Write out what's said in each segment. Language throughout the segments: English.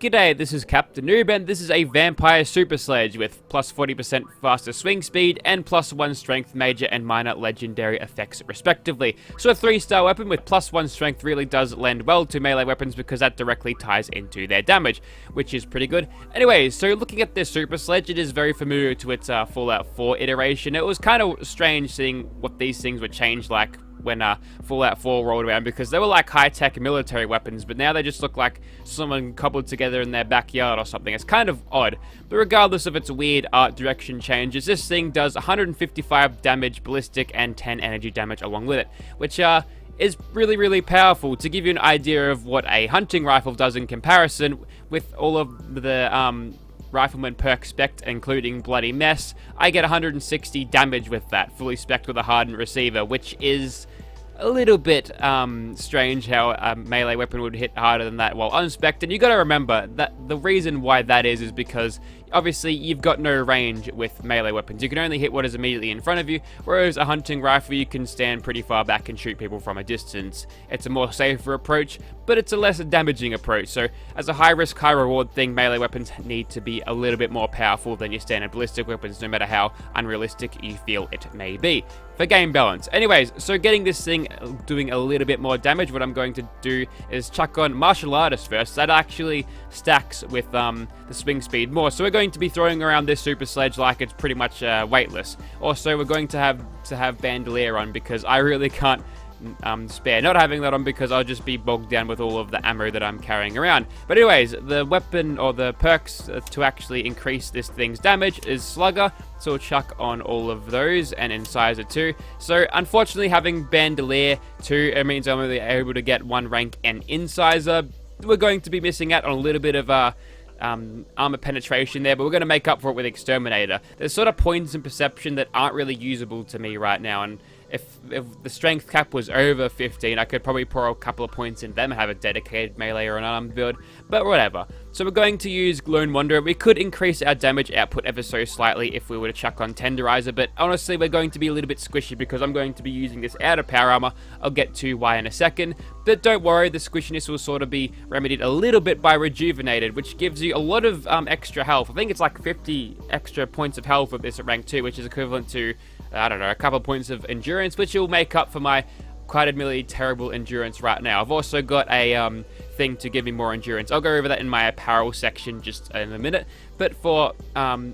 G'day, this is Captainoob, and this is a Vampire Super Sledge with plus 40% faster swing speed and plus 1 strength major and minor legendary effects respectively. So a 3-star weapon with plus 1 strength really does lend well to melee weapons because that directly ties into their damage, which is pretty good. Anyways, so looking at this Super Sledge, it is very familiar to its Fallout 4 iteration. It was kind of strange seeing what these things would change like when Fallout 4 rolled around, because they were like high-tech military weapons, but now they just look like someone cobbled together in their backyard or something. It's kind of odd, but regardless of its weird art direction changes, this thing does 155 damage ballistic and 10 energy damage along with it, which is really powerful. To give you an idea of what a hunting rifle does in comparison, with all of the Rifleman perk spec'd, including Bloody Mess, I get 160 damage with that, fully spec'd with a hardened receiver, which is a little bit strange how a melee weapon would hit harder than that while unspec'd. And you gotta remember that the reason why that is because obviously you've got no range with melee weapons. You can only hit what is immediately in front of you, whereas a hunting rifle you can stand pretty far back and shoot people from a distance. It's a more safer approach, but it's a less damaging approach. So as a high risk, high reward thing, melee weapons need to be a little bit more powerful than your standard ballistic weapons, no matter how unrealistic you feel it may be, for game balance. Anyways, so getting this thing doing a little bit more damage, what I'm going to do is chuck on Martial Artist first. That actually stacks with the swing speed more. So we're going to be throwing around this Super Sledge like it's pretty much weightless. Also, we're going to have Bandolier on because I really can't spare not having that on, because I'll just be bogged down with all of the ammo that I'm carrying around. But anyways, the weapon or the perks to actually increase this thing's damage is Slugger, so we'll chuck on all of those, and Incisor too. So unfortunately, having Bandolier too, it means I'm only able to get 1 rank and Incisor. We're going to be missing out on a little bit of armor penetration there, but we're going to make up for it with Exterminator. There's sort of points in perception that aren't really usable to me right now, and if the strength cap was over 15, I could probably pour a couple of points in them and have a dedicated melee or an unarmed build, but whatever. So we're going to use Lone Wanderer. We could increase our damage output ever so slightly if we were to chuck on Tenderizer, but honestly we're going to be a little bit squishy because I'm going to be using this outer power armor. I'll get to why in a second, but don't worry, the squishiness will sort of be remedied a little bit by Rejuvenated, which gives you a lot of extra health. I think it's like 50 extra points of health with this at rank 2, which is equivalent to, I don't know, a couple points of endurance, which will make up for my quite admittedly terrible endurance right now. I've also got a thing to give me more endurance. I'll go over that in my apparel section just in a minute. But for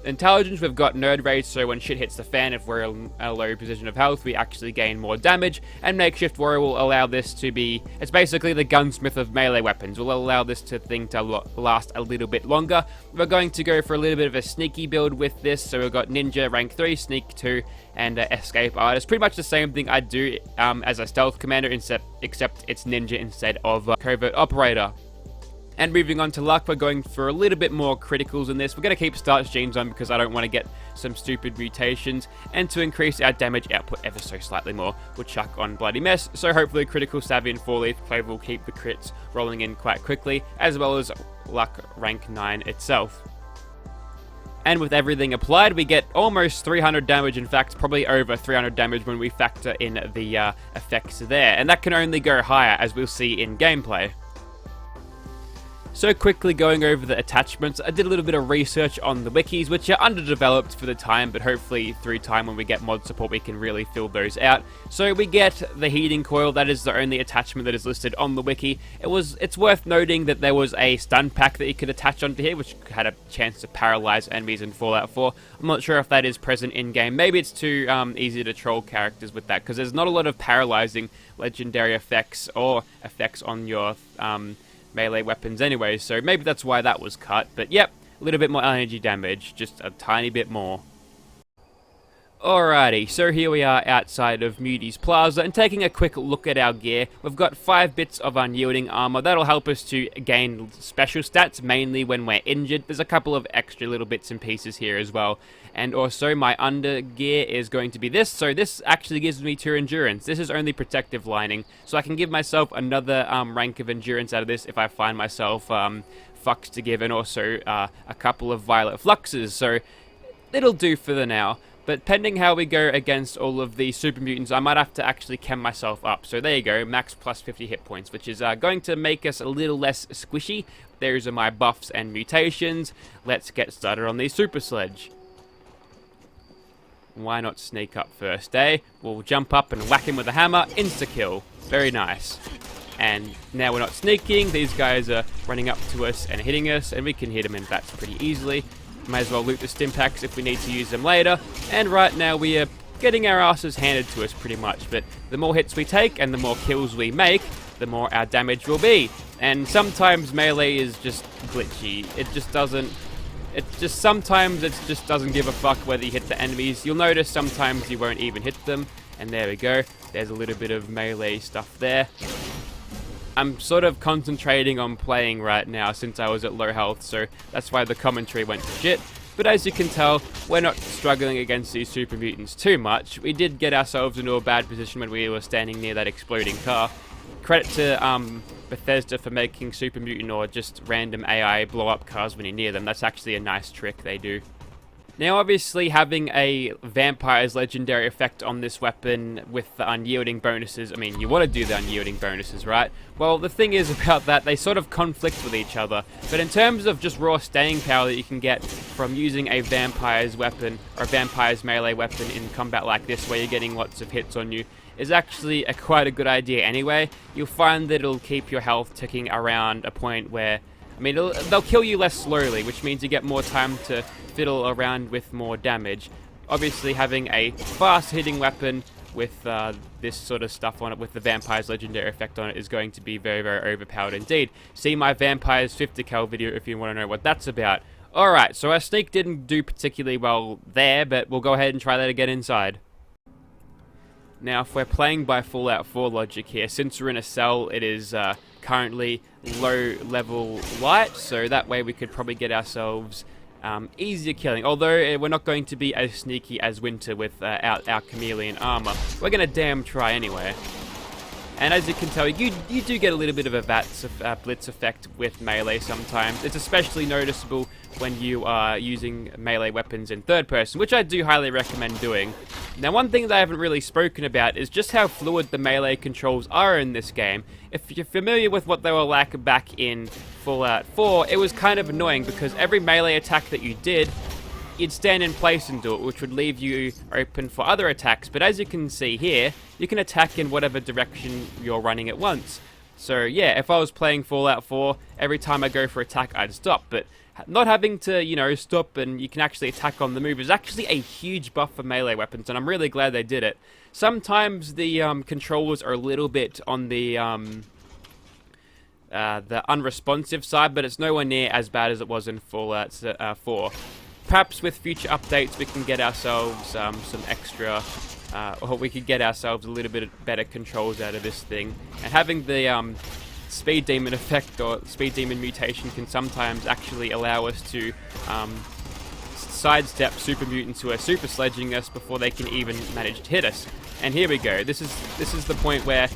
intelligence, we've got Nerd Rage, so when shit hits the fan, if we're in a low position of health, we actually gain more damage. And Makeshift Warrior will allow this to be, it's basically the gunsmith of melee weapons. We'll allow this thing to last a little bit longer. We're going to go for a little bit of a sneaky build with this, so we've got Ninja rank 3, Sneak 2, and Escape Artist. Pretty much the same thing I do as a stealth commander, except it's Ninja instead of Covert Operator. And moving on to luck, we're going for a little bit more criticals in this. We're going to keep Starch Genes on because I don't want to get some stupid mutations. And to increase our damage output ever so slightly more, we'll chuck on Bloody Mess. So hopefully Critical Savvy and 4-Leaf Clover will keep the crits rolling in quite quickly, as well as luck rank 9 itself. And with everything applied, we get almost 300 damage, in fact, probably over 300 damage when we factor in the effects there. And that can only go higher, as we'll see in gameplay. So quickly going over the attachments, I did a little bit of research on the wikis, which are underdeveloped for the time, but hopefully through time when we get mod support we can really fill those out. So we get the heating coil. That is the only attachment that is listed on the wiki. It's worth noting that there was a stun pack that you could attach onto here, which had a chance to paralyze enemies in Fallout 4. I'm not sure if that is present in-game. Maybe it's too easy to troll characters with that, because there's not a lot of paralyzing legendary effects or effects on your melee weapons anyway, so maybe that's why that was cut. But yep, a little bit more energy damage, just a tiny bit more. Alrighty, so here we are outside of Moody's Plaza, and taking a quick look at our gear, we've got 5 bits of unyielding armor. That'll help us to gain special stats, mainly when we're injured. There's a couple of extra little bits and pieces here as well. And also my under gear is going to be this, so this actually gives me 2 endurance. This is only protective lining, so I can give myself another rank of endurance out of this if I find myself fucked to give, and also a couple of violet fluxes, so it'll do for the now. But pending how we go against all of the super mutants, I might have to actually chem myself up. So there you go, max plus 50 hit points, which is going to make us a little less squishy. Those are my buffs and mutations. Let's get started on the Super Sledge. Why not sneak up first, eh? We'll jump up and whack him with a hammer. Insta-kill. Very nice. And now we're not sneaking. These guys are running up to us and hitting us, and we can hit them in bats pretty easily. May as well loot the stim packs if we need to use them later. And right now we are getting our asses handed to us pretty much. But the more hits we take and the more kills we make, the more our damage will be. And sometimes melee is just glitchy. Sometimes it just doesn't give a fuck whether you hit the enemies. You'll notice sometimes you won't even hit them. And there we go. There's a little bit of melee stuff there. I'm sort of concentrating on playing right now since I was at low health, so that's why the commentary went to shit. But as you can tell, we're not struggling against these super mutants too much. We did get ourselves into a bad position when we were standing near that exploding car. Credit to Bethesda for making super mutant or just random AI blow up cars when you're near them. That's actually a nice trick they do. Now obviously having a Vampire's legendary effect on this weapon with the unyielding bonuses, I mean you want to do the unyielding bonuses, right? Well the thing is about that, they sort of conflict with each other, but in terms of just raw staying power that you can get from using a Vampire's weapon or a Vampire's melee weapon in combat like this where you're getting lots of hits on you, is actually quite a good idea anyway. You'll find that it'll keep your health ticking around a point where, I mean, they'll kill you less slowly, which means you get more time to fiddle around with more damage. Obviously, having a fast-hitting weapon with this sort of stuff on it, with the Vampire's legendary effect on it, is going to be very, very overpowered indeed. See my Vampire's 50 cal video if you want to know what that's about. Alright, so our sneak didn't do particularly well there, but we'll go ahead and try that again inside. Now, if we're playing by Fallout 4 logic here, since we're in a cell, it is currently low-level light, so that way we could probably get ourselves easier killing. Although we're not going to be as sneaky as Winter with our chameleon armor. We're going to damn try anyway. And as you can tell, you do get a little bit of a blitz effect with melee sometimes. It's especially noticeable when you are using melee weapons in third person, which I do highly recommend doing. Now, one thing that I haven't really spoken about is just how fluid the melee controls are in this game. If you're familiar with what they were like back in Fallout 4, it was kind of annoying because every melee attack that you did, you'd stand in place and do it, which would leave you open for other attacks. But as you can see here, you can attack in whatever direction you're running at once. So yeah, if I was playing Fallout 4, every time I go for attack, I'd stop. But not having to, you know, stop and you can actually attack on the move is actually a huge buff for melee weapons, and I'm really glad they did it. Sometimes the controllers are a little bit on the unresponsive side, but it's nowhere near as bad as it was in Fallout 4. Perhaps with future updates we can get ourselves some extra, or we could get ourselves a little bit better controls out of this thing. And having the Speed Demon effect or Speed Demon mutation can sometimes actually allow us to sidestep super mutants who are super sledging us before they can even manage to hit us. And here we go. This is the point where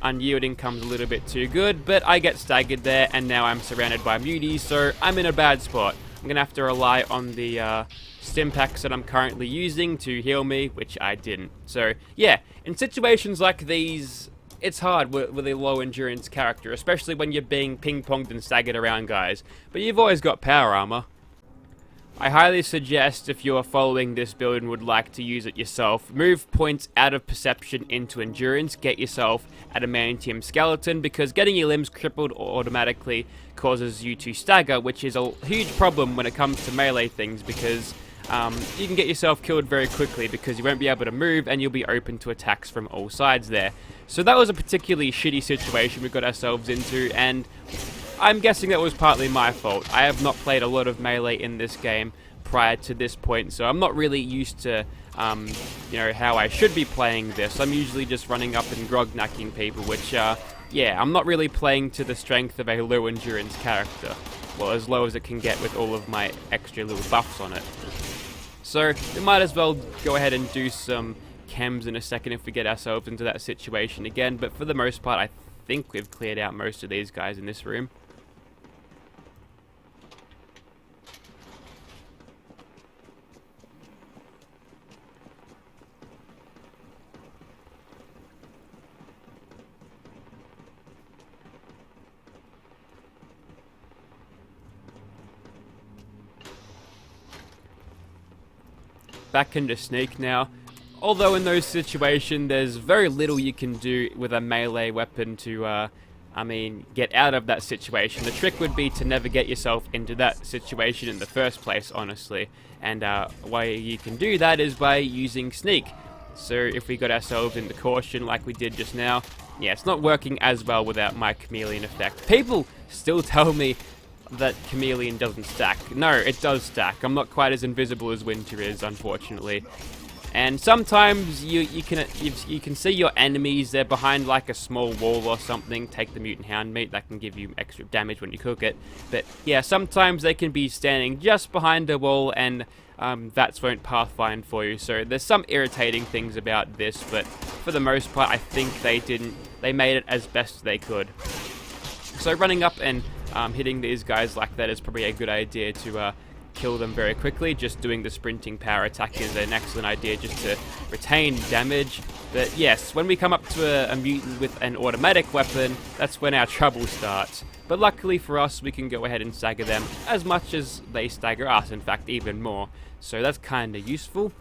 unyielding comes a little bit too good, but I get staggered there, and now I'm surrounded by muties, so I'm in a bad spot. I'm going to have to rely on the stim packs that I'm currently using to heal me, which I didn't. So, yeah, in situations like these, it's hard with a low endurance character, especially when you're being ping-ponged and staggered around guys. But you've always got power armor. I highly suggest, if you are following this build and would like to use it yourself, move points out of perception into endurance, get yourself adamantium skeleton, because getting your limbs crippled automatically causes you to stagger, which is a huge problem when it comes to melee things, because you can get yourself killed very quickly because you won't be able to move and you'll be open to attacks from all sides there. So that was a particularly shitty situation we got ourselves into, and I'm guessing that was partly my fault. I have not played a lot of melee in this game prior to this point, so I'm not really used to, you know, how I should be playing this. I'm usually just running up and grog-knacking people, which, yeah, I'm not really playing to the strength of a low endurance character. Well, as low as it can get with all of my extra little buffs on it. So, we might as well go ahead and do some chems in a second if we get ourselves into that situation again, but for the most part, I think we've cleared out most of these guys in this room. back into sneak now. Although in those situations, there's very little you can do with a melee weapon to, get out of that situation. The trick would be to never get yourself into that situation in the first place, honestly. And way you can do that is by using sneak. So if we got ourselves into caution like we did just now, yeah, it's not working as well without my chameleon effect. People still tell me that chameleon doesn't stack. No, it does stack. I'm not quite as invisible as Winter is, unfortunately. And sometimes you can see your enemies, they're behind like a small wall or something. Take the mutant hound meat, that can give you extra damage when you cook it. But yeah, sometimes they can be standing just behind a wall and VATS won't pathfind for you. So there's some irritating things about this, but for the most part I think they made it as best they could. So running up and hitting these guys like that is probably a good idea to kill them very quickly. Just doing the sprinting power attack is an excellent idea just to retain damage. But yes, when we come up to a mutant with an automatic weapon, that's when our trouble starts. But luckily for us, we can go ahead and stagger them as much as they stagger us, in fact even more. So that's kinda useful.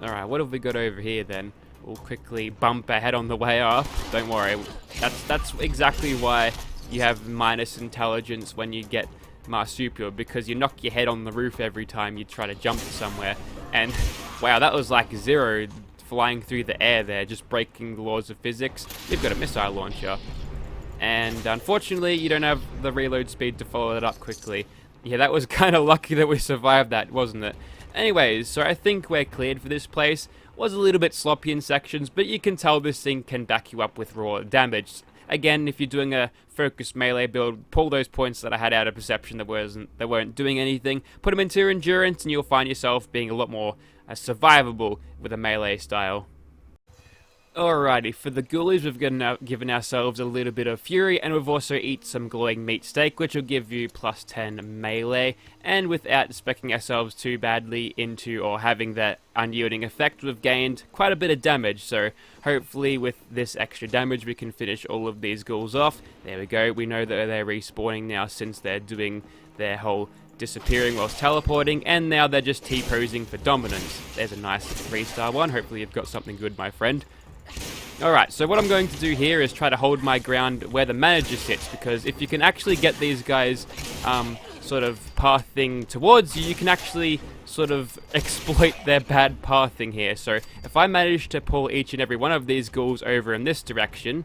Alright, what have we got over here then? We'll quickly bump ahead on the way up. Don't worry, that's exactly why you have minus intelligence when you get marsupial, because you knock your head on the roof every time you try to jump somewhere. And wow, that was like 0 flying through the air there, just breaking the laws of physics. We've got a missile launcher, and unfortunately you don't have the reload speed to follow it up quickly. Yeah, that was kind of lucky that we survived that, wasn't it? Anyways, so I think we're cleared for this place. Was a little bit sloppy in sections, but you can tell this thing can back you up with raw damage. Again, if you're doing a focused melee build, pull those points that I had out of perception that weren't doing anything, put them into endurance, and you'll find yourself being a lot more survivable with a melee style. Alrighty, for the Ghoulies, we've given ourselves a little bit of fury, and we've also eaten some glowing meat steak, which will give you plus 10 melee, and without specking ourselves too badly into or having that unyielding effect, we've gained quite a bit of damage. So hopefully with this extra damage we can finish all of these ghouls off. There we go, we know that they're respawning now since they're doing their whole disappearing whilst teleporting, and now they're just T-posing for dominance. There's a nice 3-star one, hopefully you've got something good, my friend. Alright, so what I'm going to do here is try to hold my ground where the manager sits, because if you can actually get these guys sort of pathing towards you, you can actually sort of exploit their bad pathing here. So if I manage to pull each and every one of these ghouls over in this direction,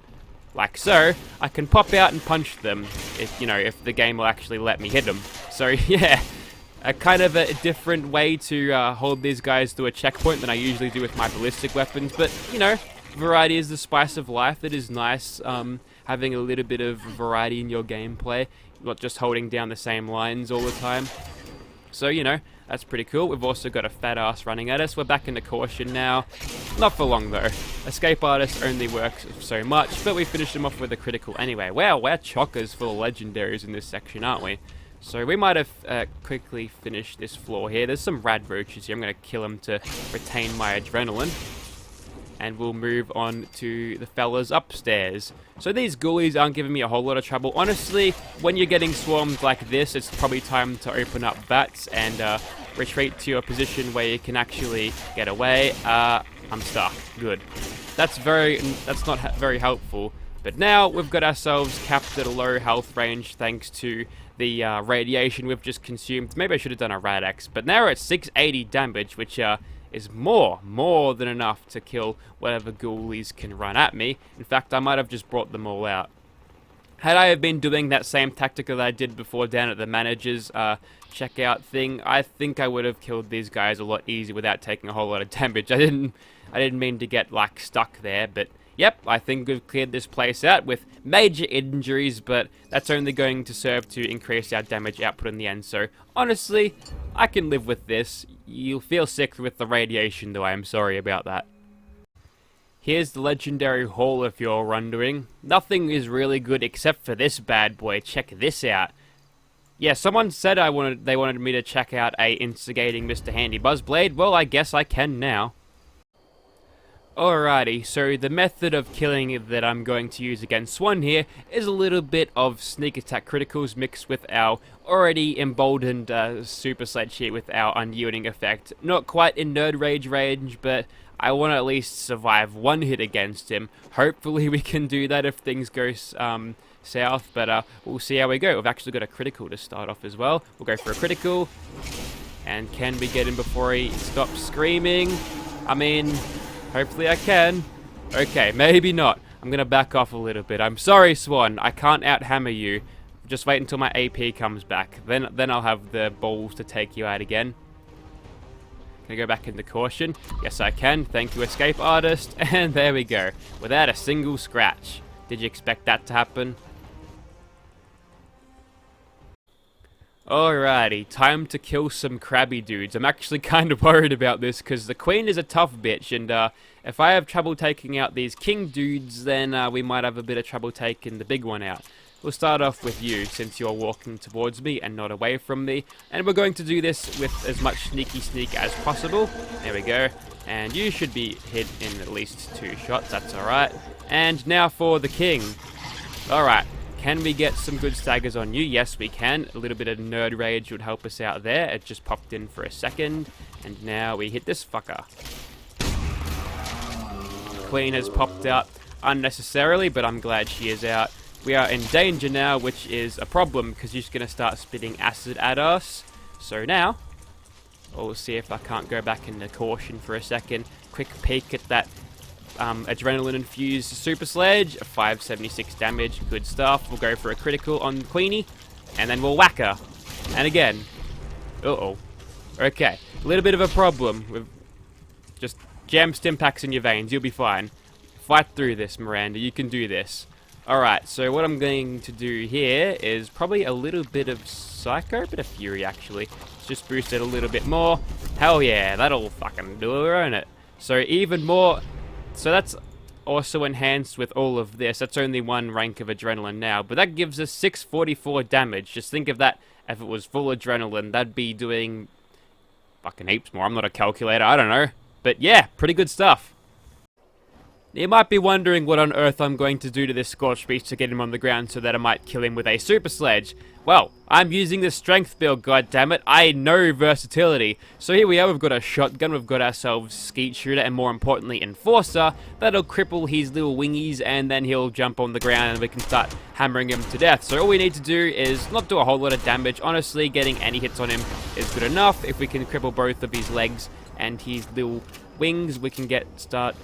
like so, I can pop out and punch them, if the game will actually let me hit them. So yeah, a kind of a different way to hold these guys to a checkpoint than I usually do with my ballistic weapons, but variety is the spice of life. It is nice having a little bit of variety in your gameplay, not just holding down the same lines all the time. So, that's pretty cool. We've also got a fat ass running at us. We're back into caution now. Not for long, though. Escape artist only works so much, but we finished him off with a critical anyway. Wow, we're chockers full of legendaries in this section, aren't we? So we might have quickly finished this floor here. There's some rad roaches here. I'm going to kill them to retain my adrenaline. And we'll move on to the fellas upstairs. So these ghoulies aren't giving me a whole lot of trouble. Honestly, when you're getting swarmed like this, it's probably time to open up VATS and retreat to your position where you can actually get away. I'm stuck. Good. That's not very helpful. But now we've got ourselves capped at a low health range thanks to the radiation we've just consumed. Maybe I should have done a Rad-X, but now we're at 680 damage, which is more than enough to kill whatever ghoulies can run at me. In fact, I might have just brought them all out. Had I have been doing that same tactic that I did before down at the manager's checkout thing, I think I would have killed these guys a lot easier without taking a whole lot of damage. I didn't mean to get stuck there, but yep, I think we've cleared this place out with major injuries, but that's only going to serve to increase our damage output in the end. So honestly, I can live with this. You'll feel sick with the radiation though, I am sorry about that. Here's the legendary hall if you're wondering. Nothing is really good except for this bad boy. Check this out. Yeah, someone said they wanted me to check out a instigating Mr. Handy Buzzblade. Well, I guess I can now. Alrighty, so the method of killing that I'm going to use against Swan here is a little bit of sneak attack criticals mixed with our already emboldened super sledge here with our unyielding effect. Not quite in nerd rage range, but I want to at least survive one hit against him. Hopefully we can do that if things go south, but we'll see how we go. We've actually got a critical to start off as well. We'll go for a critical, and can we get him before he stops screaming? I mean, hopefully I can. Okay, maybe not. I'm going to back off a little bit. I'm sorry, Swan. I can't out-hammer you. Just wait until my AP comes back. Then I'll have the balls to take you out again. Can I go back into caution? Yes, I can. Thank you, Escape Artist. And there we go. Without a single scratch. Did you expect that to happen? Alrighty, time to kill some crabby dudes. I'm actually kind of worried about this because the queen is a tough bitch, and if I have trouble taking out these king dudes, then we might have a bit of trouble taking the big one out. We'll start off with you, since you're walking towards me and not away from me, and we're going to do this with as much sneaky sneak as possible. There we go, and you should be hit in at least 2 shots, that's alright. And now for the king. Alright. Can we get some good staggers on you? Yes, we can. A little bit of nerd rage would help us out there. It just popped in for a second. And now we hit this fucker. Queen has popped out unnecessarily, but I'm glad she is out. We are in danger now, which is a problem because she's going to start spitting acid at us. So now, we'll see if I can't go back into caution for a second. Quick peek at that adrenaline-infused super sledge, 576 damage, good stuff. We'll go for a critical on Queenie, and then we'll whack her. And again, okay, a little bit of a problem with just jam stim packs in your veins. You'll be fine. Fight through this, Miranda. You can do this. Alright, so what I'm going to do here is probably a little bit of Psycho, a bit of Fury actually. Let's just boost it a little bit more. Hell yeah, that'll fucking do it, won't it? So even more. So that's also enhanced with all of this. That's only 1 rank of adrenaline now, but that gives us 644 damage. Just think of that if it was full adrenaline. That'd be doing fucking heaps more. I'm not a calculator, I don't know. But yeah, pretty good stuff. You might be wondering what on earth I'm going to do to this Scorched Beast to get him on the ground so that I might kill him with a super sledge. Well, I'm using the strength build, goddammit. I know versatility. So here we are, we've got a shotgun, we've got ourselves Skeet Shooter, and more importantly, Enforcer. That'll cripple his little wingies, and then he'll jump on the ground and we can start hammering him to death. So all we need to do is not do a whole lot of damage. Honestly, getting any hits on him is good enough. If we can cripple both of his legs and his little wings, we can get started.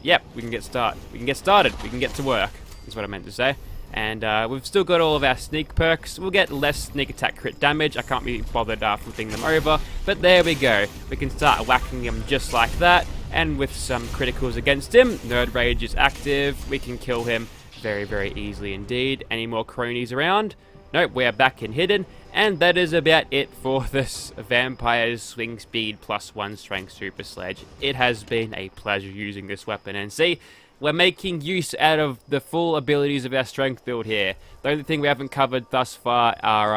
Yep, we can get started. We can get to work, is what I meant to say. And we've still got all of our sneak perks. We'll get less sneak attack crit damage. I can't be bothered flipping them over. But there we go. We can start whacking him just like that. And with some criticals against him, Nerd Rage is active. We can kill him very, very easily indeed. Any more cronies around? Nope, we are back in hidden. And that is about it for this Vampire's Swing Speed +1 Strength Super Sledge. It has been a pleasure using this weapon, and see, we're making use out of the full abilities of our strength build here. The only thing we haven't covered thus far are,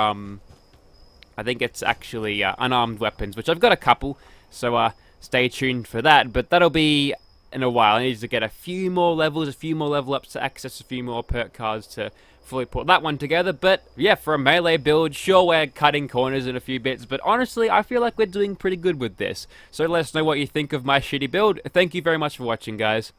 I think it's actually unarmed weapons, which I've got a couple, so stay tuned for that, but that'll be in a while. I need to get a few more levels, a few more level ups to access a few more perk cards to fully put that one together. But yeah, for a melee build, sure, we're cutting corners in a few bits, but honestly, I feel like we're doing pretty good with this. So let us know what you think of my shitty build. Thank you very much for watching, guys.